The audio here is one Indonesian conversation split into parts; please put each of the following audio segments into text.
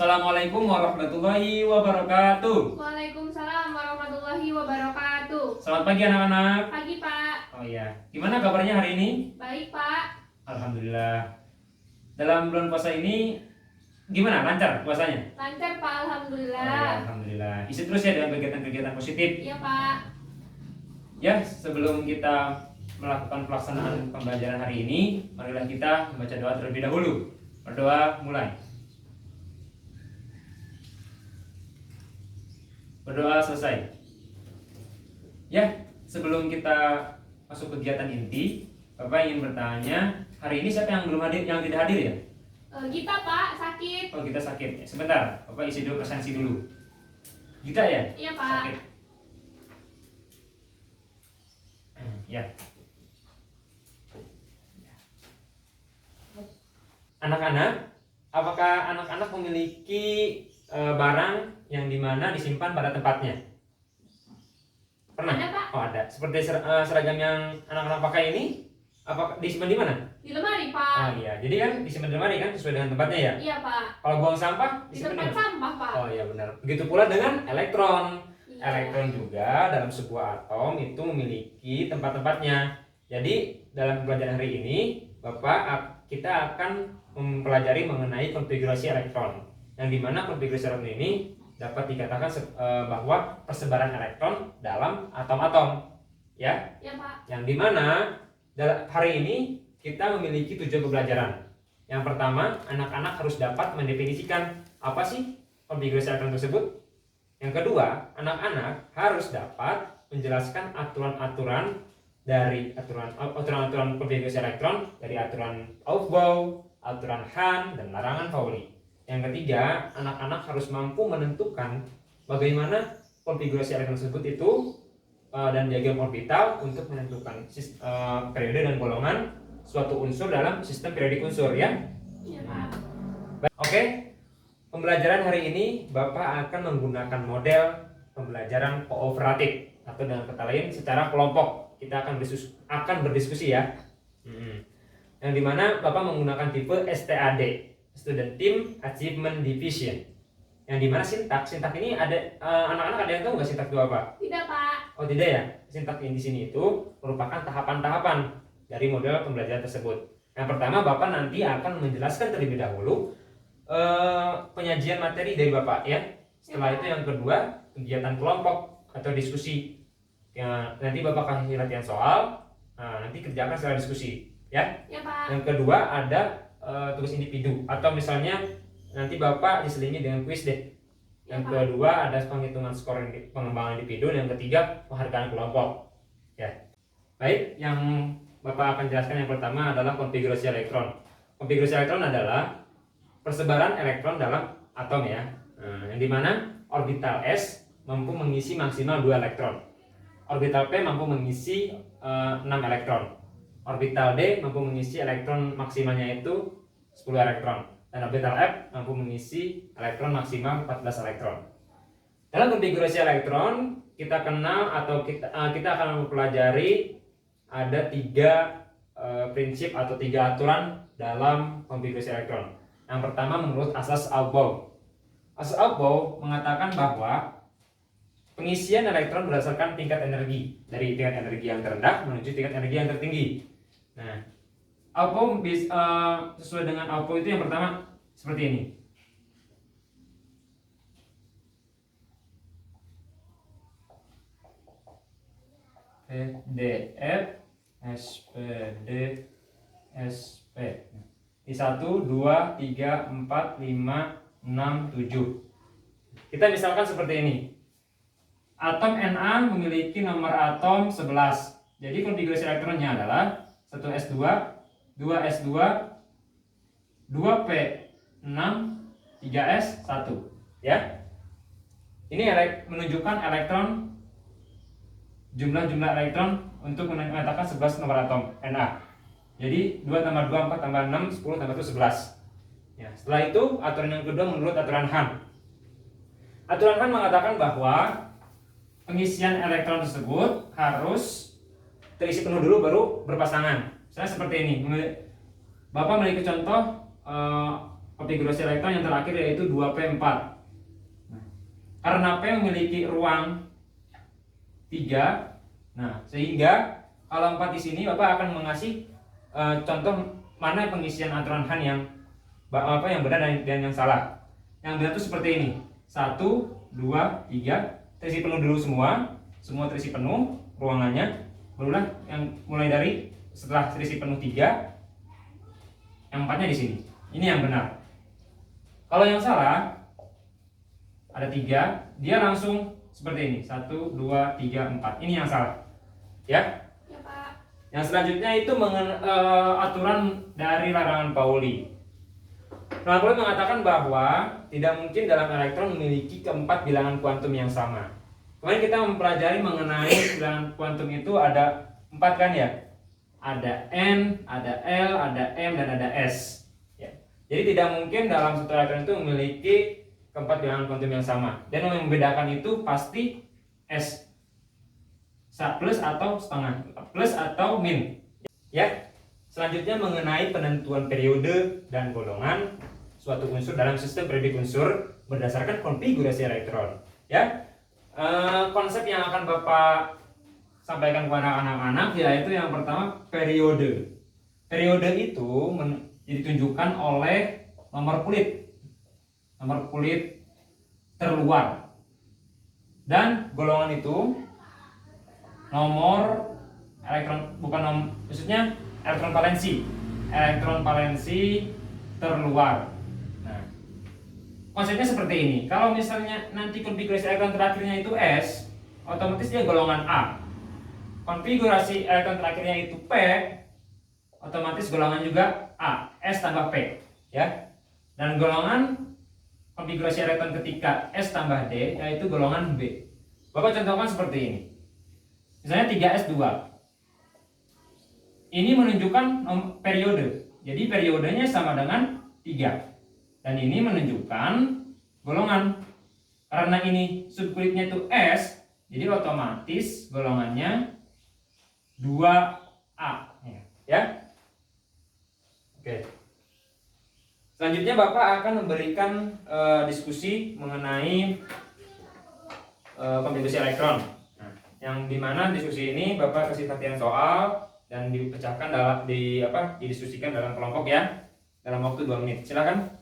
Assalamualaikum warahmatullahi wabarakatuh. Waalaikumsalam warahmatullahi wabarakatuh. Selamat pagi anak-anak. Pagi Pak. Oh iya, gimana kabarnya hari ini? Baik Pak. Alhamdulillah. Dalam bulan puasa ini gimana? Lancar puasanya? Lancar Pak, Oh, alhamdulillah. iya, alhamdulillah. Isi terus ya dengan kegiatan-kegiatan positif. Iya Pak. Ya, sebelum kita melakukan pelaksanaan pembelajaran hari ini, marilah kita membaca doa terlebih dahulu. Berdoa mulai. Berdoa selesai. Ya, sebelum kita masuk kegiatan inti, Bapak ingin bertanya, hari ini siapa yang belum hadir, yang tidak hadir ya? Gita Pak, sakit. Oh, kita sakit. Sebentar, Bapak isi dulu presensi dulu. Kita ya? Iya Pak. Sakit. Ya. Anak-anak, apakah anak-anak memiliki barang yang dimana disimpan pada tempatnya? Pernah? Ada, Pak. Oh, ada. Seperti seragam yang anak-anak pakai ini, apa disimpan di mana? Di lemari Oh Pak. iya, jadi kan disimpan di lemari kan sesuai dengan tempatnya ya. Iya Pak. Kalau buang sampah Di disimpan di tempat mana? sampah Pak. Oh iya benar. Begitu pula dengan elektron. Iya. Elektron juga dalam sebuah atom itu memiliki tempat-tempatnya. Jadi dalam pembelajaran hari ini, kita akan mempelajari mengenai konfigurasi elektron. Yang dimana konfigurasi elektron ini dapat dikatakan bahwa persebaran elektron dalam atom-atom, ya. Iya Pak. Yang dimana hari ini kita memiliki tujuan pembelajaran. Yang pertama, anak-anak harus dapat mendefinisikan apa sih konfigurasi elektron tersebut. Yang kedua, anak-anak harus dapat menjelaskan aturan-aturan dari aturan konfigurasi elektron, dari aturan Aufbau, aturan Hahn, dan larangan Pauli. Yang ketiga, anak-anak harus mampu menentukan bagaimana konfigurasi elektron tersebut itu dan diagram orbital untuk menentukan periode dan golongan suatu unsur dalam sistem periodik unsur, ya. Iya Pak. Oke, pembelajaran hari ini Bapak akan menggunakan model pembelajaran kooperatif atau dengan kata lain secara kelompok. Kita akan berdiskusi ya. Yang dimana Bapak menggunakan tipe STAD, Student Team Achievement Division. Yang dimana sintak ini ada anak-anak ada yang tahu nggak sintak itu apa? Tidak Pak. Oh tidak ya, sintak di sini itu merupakan tahapan-tahapan dari model pembelajaran tersebut. Yang pertama Bapak nanti akan menjelaskan terlebih dahulu penyajian materi dari Bapak ya. Setelah itu yang kedua kegiatan kelompok atau diskusi. Ya, nanti Bapak kasih latihan soal, nanti kerjakan secara diskusi ya. Iya Pak. Yang kedua ada tugas individu atau misalnya nanti Bapak diselingi dengan kuis deh. Yang kedua ada penghitungan skor pengembangan individu, yang ketiga penghargaan kelompok. Ya. Baik, yang Bapak akan jelaskan yang pertama adalah konfigurasi elektron. Konfigurasi elektron adalah persebaran elektron dalam atom ya. Yang dimana orbital S mampu mengisi maksimal 2 elektron. Orbital P mampu mengisi 6 elektron. Orbital D mampu mengisi elektron maksimalnya itu 10 elektron. Dan orbital F mampu mengisi elektron maksimal 14 elektron. Dalam konfigurasi elektron kita kenal atau kita akan mempelajari ada 3 prinsip atau 3 aturan dalam konfigurasi elektron. Yang pertama menurut asas Aufbau. Asas Aufbau mengatakan bahwa pengisian elektron berdasarkan tingkat energi, dari tingkat energi yang terendah menuju tingkat energi yang tertinggi. Nah, Aufbau sesuai dengan Aufbau itu yang pertama seperti ini. PDF SPD SP di 1, 2, 3, 4, 5, 6, 7. Kita misalkan seperti ini. Atom Na memiliki nomor atom 11. Jadi konfigurasi elektronnya adalah 1s2, 2s2, 2p6, 3s1. Ya. Ini menunjukkan elektron, jumlah elektron untuk mengatakan 11 nomor atom Na. Jadi 2 tambah 2, 4 tambah 6, 10 tambah 1, 11. Ya, setelah itu aturan yang kedua menurut aturan Hahn. Aturan Hahn mengatakan bahwa pengisian elektron tersebut harus terisi penuh dulu baru berpasangan. Misalnya seperti ini. Bapak memiliki contoh konfigurasi elektron yang terakhir yaitu 2p4. Nah, karena P memiliki ruang 3, nah sehingga kalau 4 di sini Bapak akan mengasih contoh mana pengisian aturan Han yang yang benar dan yang salah. Yang benar itu seperti ini. 1, 2, 3, terisi penuh dulu semua terisi penuh ruangannya. Barulah yang mulai dari setelah terisi penuh 3, yang 4-nya di sini. Ini yang benar. Kalau yang salah ada 3, dia langsung seperti ini. 1, 2, 3, 4. Ini yang salah. Ya. Ya, Pak. Yang selanjutnya itu aturan dari larangan Pauli. Larangan Pauli mengatakan bahwa tidak mungkin dalam elektron memiliki keempat bilangan kuantum yang sama. Kemarin kita mempelajari mengenai bilangan kuantum itu ada 4 kan ya? Ada N, ada L, ada M, dan ada S. Ya. Jadi tidak mungkin dalam satu elektron itu memiliki keempat bilangan kuantum yang sama. Dan yang membedakan itu pasti S. Plus atau setengah, plus atau min. Ya. Selanjutnya mengenai penentuan periode dan golongan suatu unsur dalam sistem periodik unsur berdasarkan konfigurasi elektron. Ya. Konsep yang akan Bapak sampaikan kepada anak-anak yaitu yang pertama periode. Periode itu ditunjukkan oleh nomor kulit terluar, dan golongan itu nomor elektron, maksudnya elektron valensi terluar. Nah, konsepnya seperti ini. Kalau misalnya nanti konfigurasi elektron terakhirnya itu S, otomatis dia golongan A. Konfigurasi elektron terakhirnya itu P, otomatis golongan juga A, S tambah P, ya. Dan golongan konfigurasi elektron ketika S tambah D yaitu golongan B. Bapak contohkan seperti ini. Misalnya 3s2. Ini menunjukkan periode. Jadi periodenya sama dengan 3. Dan ini menunjukkan golongan. Karena ini subkulitnya itu S, jadi otomatis golongannya 2A. Ya. Oke. Selanjutnya Bapak akan memberikan diskusi mengenai konfigurasi elektron. Nah, yang dimana diskusi ini Bapak kasih latihan soal dan dipecahkan didiskusikan dalam kelompok ya, dalam waktu 2 menit. Silakan.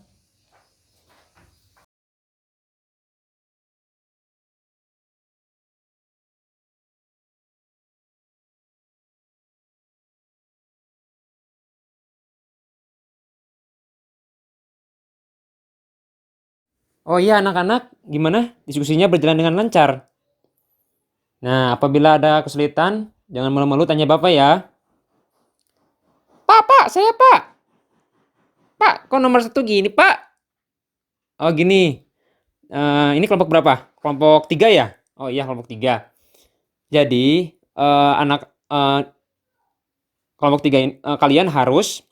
Oh iya anak-anak, gimana? Diskusinya berjalan dengan lancar? Nah, apabila ada kesulitan, jangan malu-malu tanya Bapak ya. Pak, saya Pak. Pak, kok nomor 1 gini Pak? Oh gini, ini kelompok berapa? Kelompok 3 ya? Oh iya kelompok 3. Jadi, kelompok 3 ini, kalian harus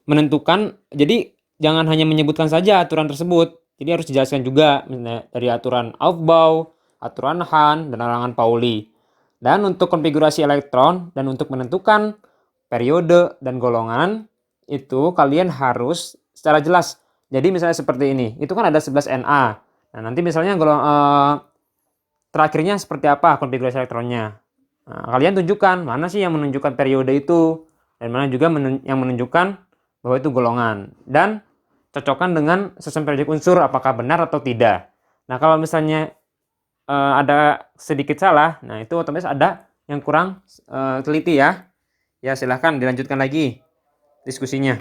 menentukan, jadi jangan hanya menyebutkan saja aturan tersebut. Jadi harus dijelaskan juga, misalnya dari aturan Aufbau, aturan Hahn, dan larangan Pauli. Dan untuk konfigurasi elektron dan untuk menentukan periode dan golongan, itu kalian harus secara jelas. Jadi misalnya seperti ini, itu kan ada 11Na. Nah nanti misalnya terakhirnya seperti apa konfigurasi elektronnya. Nah, kalian tunjukkan mana sih yang menunjukkan periode itu, dan mana juga yang menunjukkan bahwa itu golongan. Dan cocokkan dengan sistem periodik unsur apakah benar atau tidak. Nah kalau misalnya ada sedikit salah, nah itu otomatis ada yang kurang teliti ya. Ya silahkan dilanjutkan lagi diskusinya.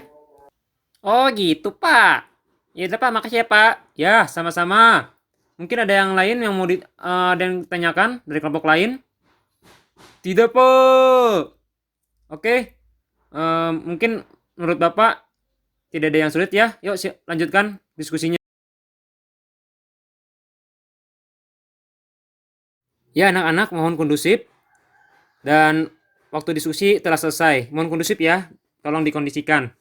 Oh gitu Pak. Ya udah Pak, makasih ya Pak. Ya sama-sama. Mungkin ada yang lain yang mau ada yang ditanyakan dari kelompok lain? Tidak Pak. Oke. Mungkin menurut Bapak tidak ada yang sulit ya. Yuk lanjutkan diskusinya. Ya anak-anak mohon kondusif. Dan waktu diskusi telah selesai. Mohon kondusif ya. Tolong dikondisikan.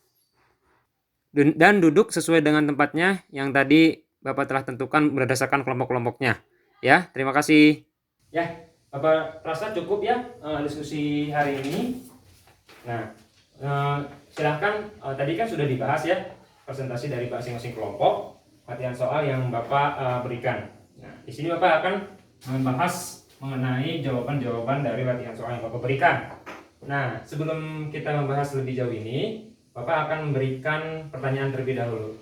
Dan duduk sesuai dengan tempatnya yang tadi Bapak telah tentukan berdasarkan kelompok-kelompoknya. Ya, terima kasih. Ya, Bapak rasa cukup ya diskusi hari ini. Nah, silahkan tadi kan sudah dibahas ya presentasi dari masing-masing kelompok, latihan soal yang Bapak berikan. Nah, di sini Bapak akan membahas mengenai jawaban-jawaban dari latihan soal yang Bapak berikan. Nah, sebelum kita membahas lebih jauh ini, Bapak akan memberikan pertanyaan terlebih dahulu.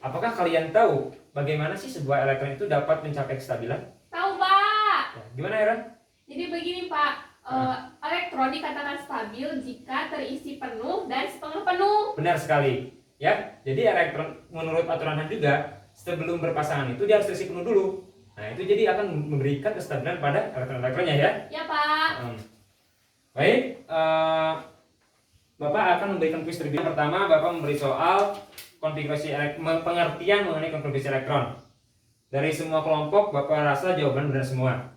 Apakah kalian tahu bagaimana sih sebuah elektron itu dapat mencapai kestabilan? Tahu Pak. Ya, gimana Aaron? Jadi begini Pak, elektron dikatakan stabil jika terisi penuh dan setengah penuh. Benar sekali. Ya, jadi elektron menurut aturan Hahn juga sebelum berpasangan itu dia harus terisi penuh dulu. Nah, itu jadi akan memberikan kestabilan pada elektron-elektronnya ya. Ya Pak. Baik, Bapak akan memberikan kuis terlebih dahulu. Pertama, Bapak memberi soal konfigurasi pengertian mengenai konfigurasi elektron. Dari semua kelompok, Bapak rasa jawaban benar semua.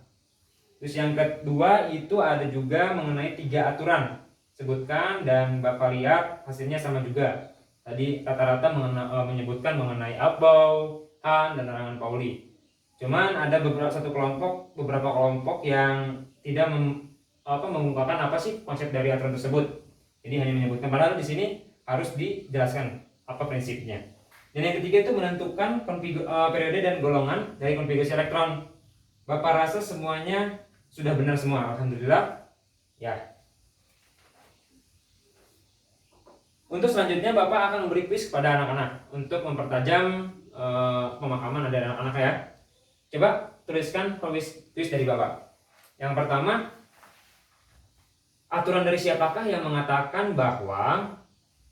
Terus yang kedua itu ada juga mengenai 3 aturan. Sebutkan dan Bapak lihat hasilnya sama juga. Tadi rata-rata menyebutkan mengenai Aufbau, Hahn, dan larangan Pauli. Cuman ada beberapa kelompok yang tidak mengungkapkan apa sih konsep dari aturan tersebut. Jadi hanya menyebutkan, padahal di sini harus dijelaskan apa prinsipnya. Dan yang ketiga itu menentukan periode dan golongan dari konfigurasi elektron. Bapak rasa semuanya sudah benar semua, alhamdulillah. Ya. Untuk selanjutnya Bapak akan memberi kuis kepada anak-anak untuk mempertajam pemahaman dari anak-anak ya. Coba tuliskan kuis dari Bapak. Yang pertama, aturan dari siapakah yang mengatakan bahwa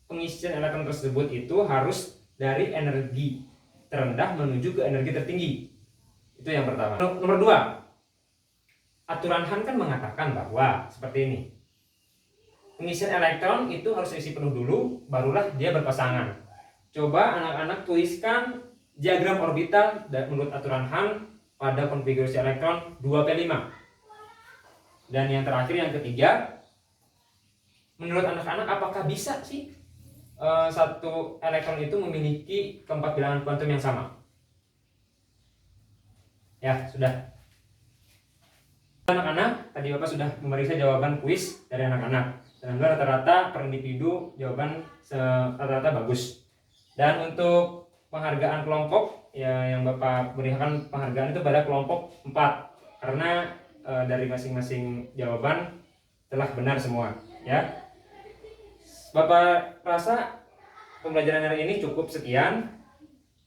pengisian elektron tersebut itu harus dari energi terendah menuju ke energi tertinggi? Itu yang pertama. Nomor 2, aturan Hahn kan mengatakan bahwa seperti ini. Pengisian elektron itu harus isi penuh dulu, barulah dia berpasangan. Coba anak-anak tuliskan diagram orbital menurut aturan Hahn pada konfigurasi elektron 2p5. Dan yang terakhir, yang ketiga, menurut anak-anak apakah bisa sih satu elektron itu memiliki keempat bilangan kuantum yang sama? Ya, sudah. Anak-anak, tadi Bapak sudah memeriksa jawaban kuis dari anak-anak. Dan rata-rata per individu jawaban rata-rata bagus. Dan untuk penghargaan kelompok, ya yang Bapak berikan penghargaan itu pada kelompok 4. Karena dari masing-masing jawaban telah benar semua, ya. Bapak rasa pembelajaran hari ini cukup sekian.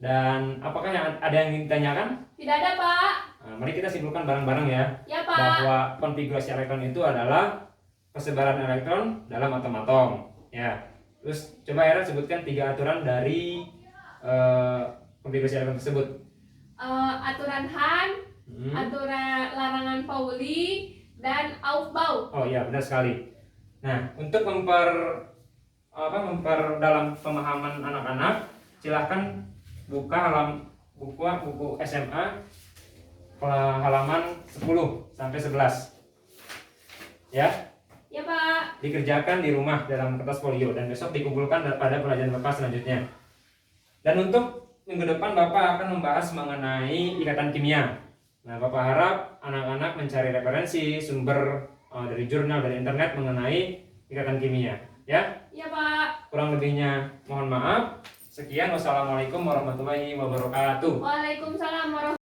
Dan apakah ada yang ingin ditanyakan? Tidak ada Pak. Nah, mari kita simpulkan bareng-bareng ya. Ya Pak. Bahwa konfigurasi elektron itu adalah persebaran elektron dalam atom-atom. Ya. Terus coba Era sebutkan 3 aturan dari konfigurasi elektron tersebut. Aturan Hahn, aturan larangan Pauli, dan Aufbau. Oh iya, benar sekali. Nah, untuk memperdalam pemahaman anak-anak, silahkan buka buku SMA halaman 10 sampai 11. Ya. Ya Pak. Dikerjakan di rumah dalam kertas folio dan besok dikumpulkan pada pelajaran Bapak selanjutnya. Dan untuk minggu depan Bapak akan membahas mengenai ikatan kimia. Nah, Bapak harap anak-anak mencari referensi sumber dari jurnal, dari internet mengenai ikatan kimia, ya? Ya Pak. Kurang lebihnya mohon maaf. Sekian, wassalamualaikum warahmatullahi wabarakatuh. Waalaikumsalam